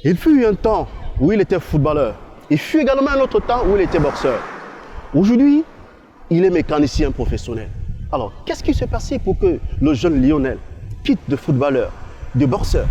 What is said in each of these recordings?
Il fut un temps où il était footballeur. Il fut également un autre temps où il était boxeur. Aujourd'hui, il est mécanicien professionnel. Alors, qu'est-ce qui s'est passé pour que le jeune Lionel quitte de footballeur, de boxeur,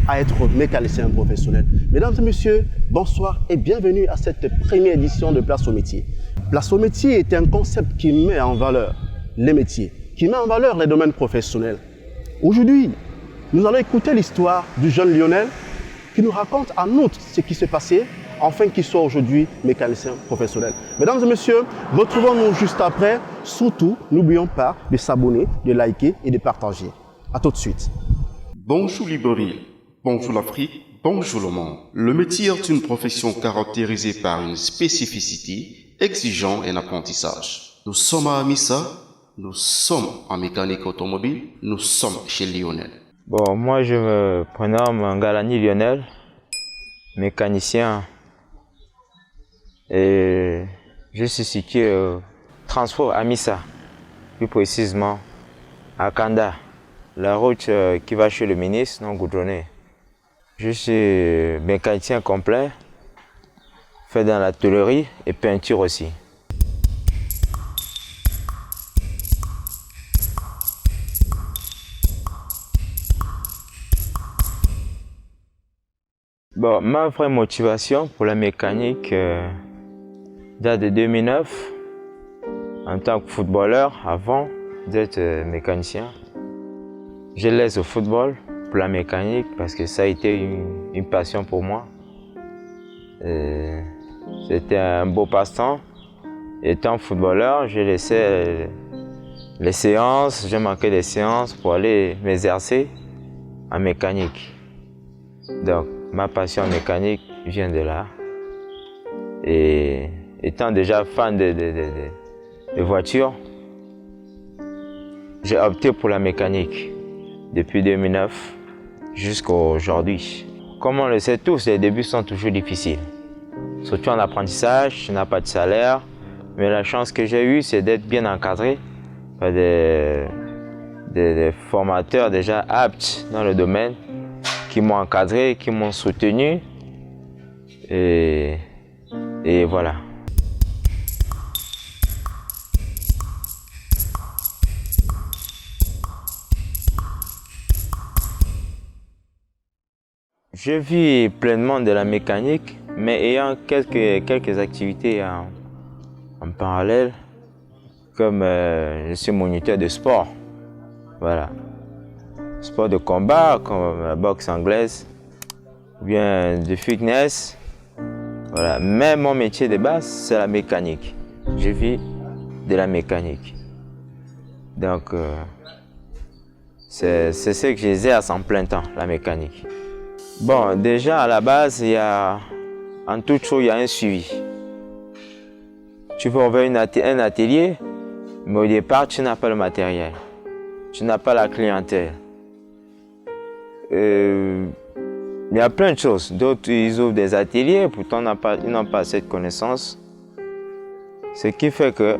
à être mécanicien professionnel? Mesdames et messieurs, bonsoir et bienvenue à cette première édition de Place au métier. Place au métier est un concept qui met en valeur les métiers, qui met en valeur les domaines professionnels. Aujourd'hui, nous allons écouter l'histoire du jeune Lionel qui nous raconte en outre ce qui s'est passé afin qu'il soit aujourd'hui mécanicien professionnel. Mesdames et messieurs, retrouvons-nous juste après. Surtout, n'oublions pas de s'abonner, de liker et de partager. A tout de suite. Bonjour Libreville, bonjour l'Afrique, bonjour le monde. Le métier est une profession caractérisée par une spécificité exigeant un apprentissage. Nous sommes à Amissa, nous sommes en mécanique automobile, nous sommes chez Lionel. Bon, moi je me prénomme Ngalani Lionel, mécanicien, et je suis situé au transport à Amissa, plus précisément à Kanda, la route qui va chez le ministre non goudronné. Je suis mécanicien complet, fait dans la tôlerie et peinture aussi. Bon, ma vraie motivation pour la mécanique date de 2009, en tant que footballeur, avant d'être mécanicien. Je laisse au football pour la mécanique parce que ça a été une passion pour moi. C'était un beau passe-temps. Étant footballeur, je laissais les séances, je manquais des séances pour aller m'exercer en mécanique. Donc, ma passion mécanique vient de là. Et étant déjà fan de voitures, j'ai opté pour la mécanique depuis 2009 jusqu'à aujourd'hui. Comme on le sait tous, les débuts sont toujours difficiles. Surtout en apprentissage, tu n'as pas de salaire. Mais la chance que j'ai eue, c'est d'être bien encadré par des formateurs déjà aptes dans le domaine, qui m'ont encadré, qui m'ont soutenu. Et voilà. Je vis pleinement de la mécanique, mais ayant quelques activités en parallèle, comme je suis moniteur de sport. Voilà. Sport de combat, comme la boxe anglaise, ou bien de fitness. Voilà. Mais mon métier de base, c'est la mécanique. Je vis de la mécanique. Donc, c'est ce que j'exerce en plein temps, la mécanique. Bon, déjà à la base, en toute chose, il y a un suivi. Tu vas ouvrir un atelier, mais au départ, tu n'as pas le matériel. Tu n'as pas la clientèle. Il y a plein de choses. D'autres, ils ouvrent des ateliers, pourtant ils n'ont pas cette connaissance. Ce qui fait que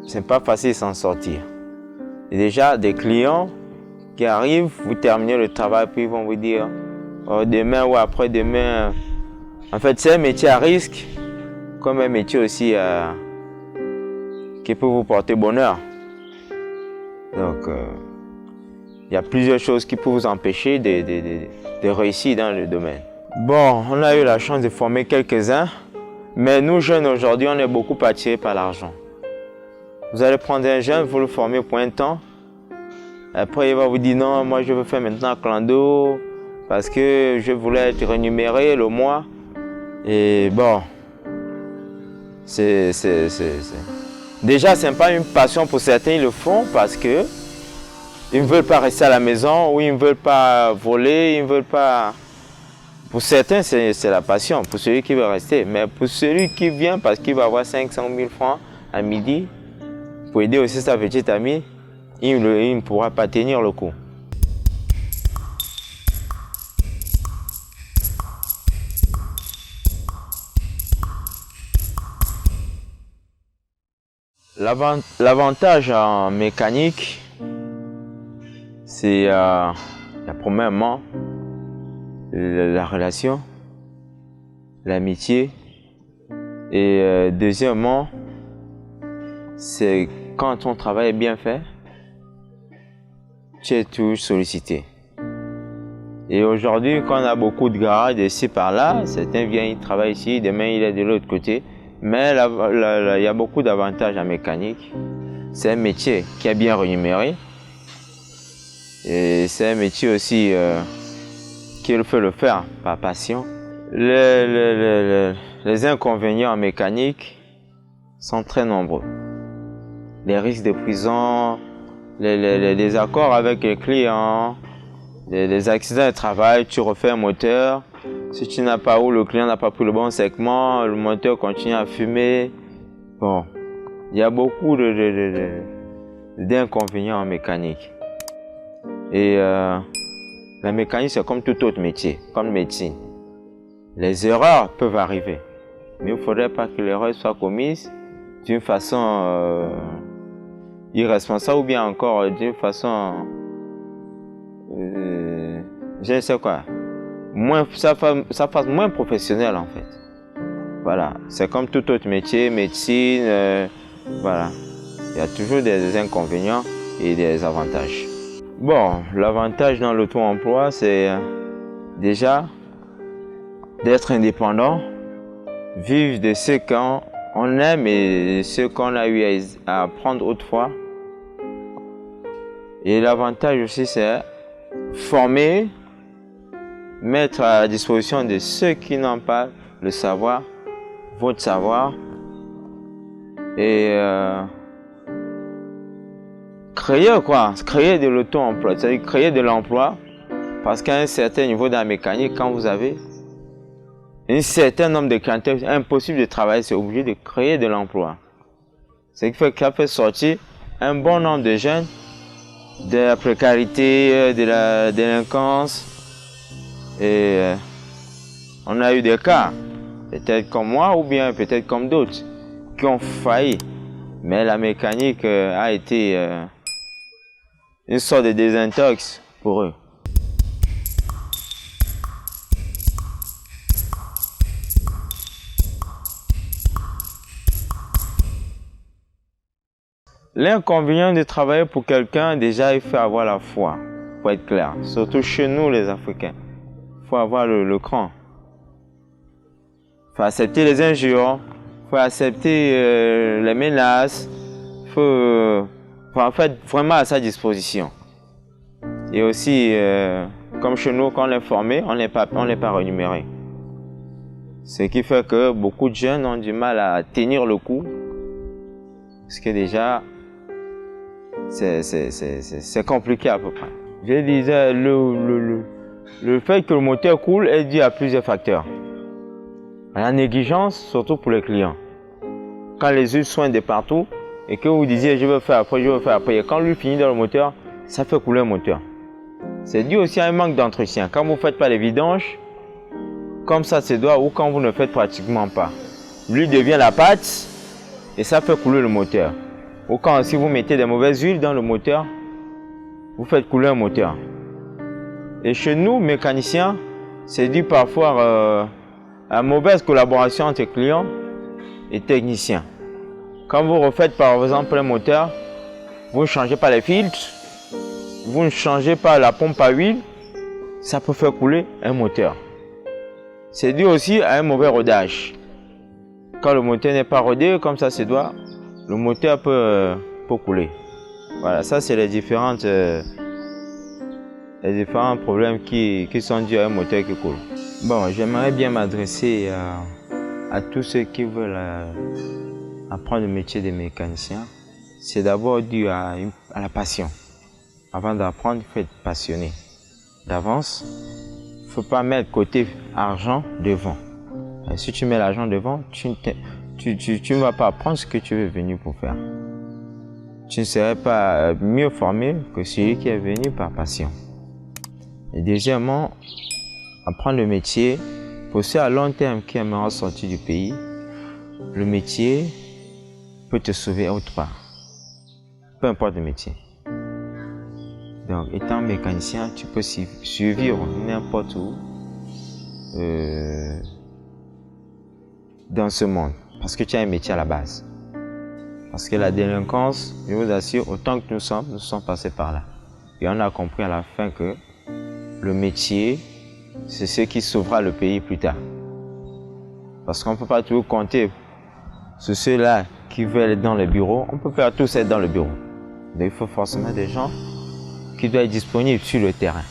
ce n'est pas facile de s'en sortir. Et déjà, des clients qui arrivent, vous terminez le travail, puis ils vont vous dire oh, demain ou après-demain. En fait, c'est un métier à risque, comme un métier aussi qui peut vous porter bonheur. Donc, il y a plusieurs choses qui peuvent vous empêcher de réussir dans le domaine. Bon, on a eu la chance de former quelques-uns, mais nous jeunes aujourd'hui, on est beaucoup attirés par l'argent. Vous allez prendre un jeune, vous le formez pour un temps. Après, il va vous dire non, moi je veux faire maintenant clando parce que je voulais être rémunéré le mois. Et bon, déjà, ce n'est pas une passion pour certains, ils le font parce que ils ne veulent pas rester à la maison ou ils ne veulent pas voler, ils ne veulent pas... Pour certains, c'est la passion, pour celui qui veut rester. Mais pour celui qui vient parce qu'il va avoir 500 000 francs à midi, pour aider aussi sa petite amie, il ne pourra pas tenir le coup. L'avantage en mécanique, c'est premièrement la relation. l'amitié. Et deuxièmement, c'est quand ton travail est bien fait, tu es toujours sollicité. Et aujourd'hui, quand on a beaucoup de garages ici par là, certains viennent, ils travaillent ici, demain il est de l'autre côté. Mais il y a beaucoup d'avantages en mécanique. C'est un métier qui est bien rémunéré. Et c'est un métier aussi qu'il faut le faire par passion. Les inconvénients en mécanique sont très nombreux. Les risques de prison, les accords avec les clients, les accidents de travail, tu refais un moteur. Si tu n'as pas ou le client n'a pas pris le bon segment, le moteur continue à fumer. Bon, il y a beaucoup d'inconvénients en mécanique. Et la mécanique, c'est comme tout autre métier, comme médecine. Les erreurs peuvent arriver, mais il ne faudrait pas que l'erreur soit commise d'une façon irresponsable ou bien encore d'une façon, je ne sais quoi, ça fasse moins professionnel en fait. Voilà, c'est comme tout autre métier, médecine, voilà. Il y a toujours des inconvénients et des avantages. Bon, l'avantage dans l'auto-emploi, c'est déjà d'être indépendant, vivre de ce qu'on aime et ce qu'on a eu à apprendre autrefois. Et l'avantage aussi, c'est former, mettre à disposition de ceux qui n'ont pas le savoir, votre savoir, et créer de l'auto-emploi, c'est-à-dire créer de l'emploi, parce qu'à un certain niveau dans la mécanique, quand vous avez un certain nombre de clientèles, impossible de travailler, c'est obligé de créer de l'emploi. Ce qui fait qu'il a fait sortir un bon nombre de jeunes de la précarité, de la délinquance. Et on a eu des cas, peut-être comme moi ou bien peut-être comme d'autres, qui ont failli. Mais la mécanique a été une sorte de désintox pour eux. L'inconvénient de travailler pour quelqu'un, déjà, il faut avoir la foi, pour être clair. Surtout chez nous, les Africains. Il faut avoir le cran. Il faut accepter les injures, il faut accepter les menaces. Il faut en fait vraiment à sa disposition. Et aussi, comme chez nous, quand on est formé, on n'est pas rémunéré. Ce qui fait que beaucoup de jeunes ont du mal à tenir le coup. Parce que déjà, c'est compliqué à peu près. Je disais, le fait que le moteur coule est dû à plusieurs facteurs. À la négligence, surtout pour les clients. Quand les huiles soignent de partout et que vous disiez je veux faire après, et quand lui finit dans le moteur, ça fait couler le moteur. C'est dû aussi à un manque d'entretien. Quand vous ne faites pas les vidanges, comme ça se doit, ou quand vous ne faites pratiquement pas, l'huile devient la pâte et ça fait couler le moteur. Ou quand si vous mettez des mauvaises huiles dans le moteur, vous faites couler un moteur. Et chez nous, mécaniciens, c'est dû parfois à une mauvaise collaboration entre clients et techniciens. Quand vous refaites par exemple un moteur, vous ne changez pas les filtres, vous ne changez pas la pompe à huile, ça peut faire couler un moteur. C'est dû aussi à un mauvais rodage. Quand le moteur n'est pas rodé comme ça se doit, le moteur peut couler. Voilà, ça c'est les différents problèmes qui sont dus à un moteur qui coule. Bon, j'aimerais bien m'adresser à tous ceux qui veulent apprendre le métier de mécanicien. C'est d'abord dû à la passion. Avant d'apprendre, il faut être passionné. D'avance, il ne faut pas mettre côté argent devant. Et si tu mets l'argent devant, tu ne vas pas apprendre ce que tu es venu pour faire. Tu ne serais pas mieux formé que celui qui est venu par passion. Et deuxièmement, apprendre le métier, pour ceux à long terme qui aimeraient sortir du pays, le métier peut te sauver autre part. Peu importe le métier. Donc, étant mécanicien, tu peux survivre n'importe où. dans ce monde parce que tu as un métier à la base. Parce que la délinquance, je vous assure, autant que nous sommes passés par là. Et on a compris à la fin que le métier, c'est ce qui sauvera le pays plus tard. Parce qu'on ne peut pas toujours compter sur ceux-là qui veulent être dans le bureau. On peut pas tous être dans le bureau. Donc il faut forcément des gens qui doivent être disponibles sur le terrain.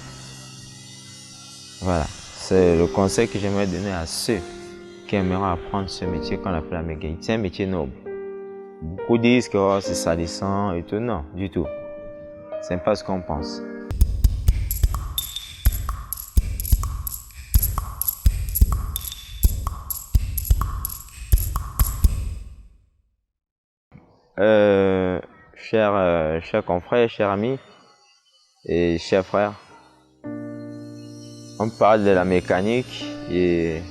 Voilà, c'est le conseil que j'aimerais donner à ceux qui aimeraient apprendre ce métier qu'on appelle la mécanique. C'est un métier noble. Beaucoup disent que oh, c'est salissant et tout. Non, du tout. C'est pas ce qu'on pense. Chers confrères, chers amis et chers frères, on parle de la mécanique et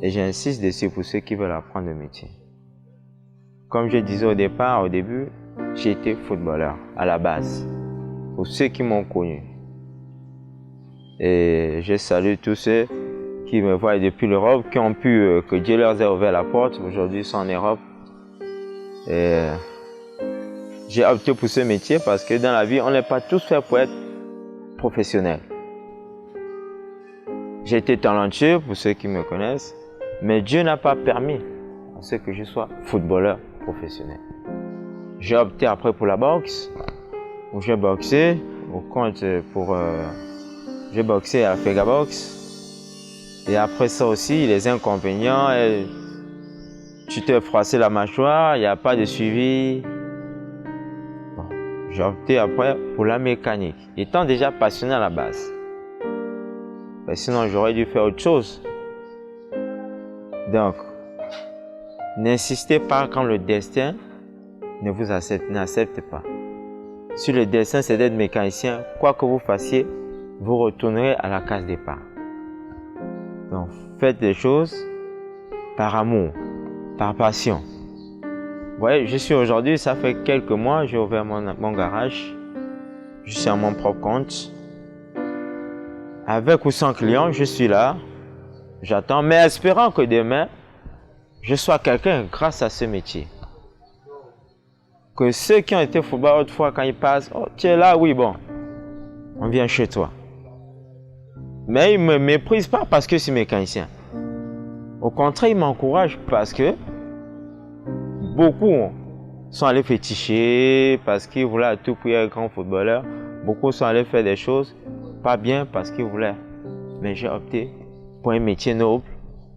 j'insiste dessus pour ceux qui veulent apprendre le métier. Comme je disais au début, j'ai été footballeur à la base, pour ceux qui m'ont connu. Et je salue tous ceux qui me voient depuis l'Europe, qui ont pu, que Dieu leur ait ouvert la porte. Aujourd'hui, ils sont en Europe. Et j'ai opté pour ce métier parce que dans la vie, on n'est pas tous faits pour être professionnels. J'ai été talentueux pour ceux qui me connaissent, mais Dieu n'a pas permis à ce que je sois footballeur professionnel. J'ai opté après pour la boxe, où j'ai boxé au compte j'ai boxé à la Fegabox. Et après ça aussi, les inconvénients, tu t'es froissé la mâchoire, il n'y a pas de suivi. Bon, j'ai opté après pour la mécanique, étant déjà passionné à la base. Mais sinon, j'aurais dû faire autre chose. Donc, n'insistez pas quand le destin ne vous n'accepte pas. Si le destin c'est d'être mécanicien, quoi que vous fassiez, vous retournerez à la case départ. Donc, faites des choses par amour, par passion. Vous voyez, je suis aujourd'hui, ça fait quelques mois, j'ai ouvert mon garage. Je suis à mon propre compte. Avec ou sans client, je suis là. J'attends, mais espérant que demain, je sois quelqu'un grâce à ce métier. Que ceux qui ont été footballeurs autrefois, quand ils passent, oh, tu es là, oui, bon, on vient chez toi. Mais ils ne me méprisent pas parce que je suis mécanicien. Au contraire, ils m'encouragent parce que beaucoup sont allés féticher parce qu'ils voulaient à tout prix être grand footballeur. Beaucoup sont allés faire des choses pas bien parce qu'ils voulaient. Mais j'ai opté pour un métier noble,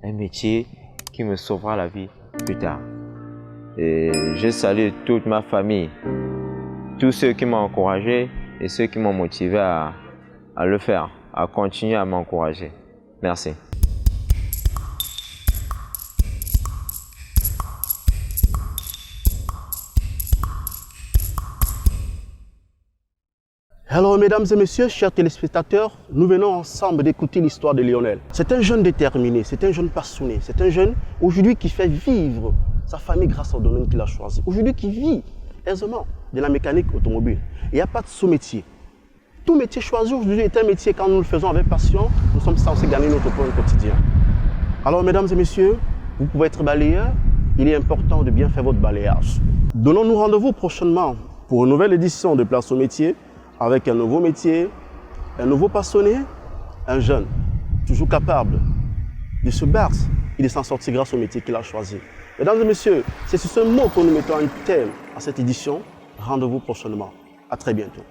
un métier qui me sauvera la vie plus tard. Et je salue toute ma famille, tous ceux qui m'ont encouragé et ceux qui m'ont motivé à le faire, à continuer à m'encourager. Merci. Alors, mesdames et messieurs, chers téléspectateurs, nous venons ensemble d'écouter l'histoire de Lionel. C'est un jeune déterminé, c'est un jeune passionné, c'est un jeune aujourd'hui qui fait vivre sa famille grâce au domaine qu'il a choisi. Aujourd'hui qui vit aisément de la mécanique automobile. Il n'y a pas de sous-métier. Tout métier choisi aujourd'hui est un métier quand nous le faisons avec passion, nous sommes censés gagner notre pain quotidien. Alors, mesdames et messieurs, vous pouvez être balayeur, il est important de bien faire votre balayage. Donnons-nous rendez-vous prochainement pour une nouvelle édition de Place au métier, avec un nouveau métier, un nouveau passionné, un jeune, toujours capable de se battre et de s'en sortir grâce au métier qu'il a choisi. Mesdames et messieurs, c'est sur ce mot que nous mettons un thème à cette édition. Rendez-vous prochainement. À très bientôt.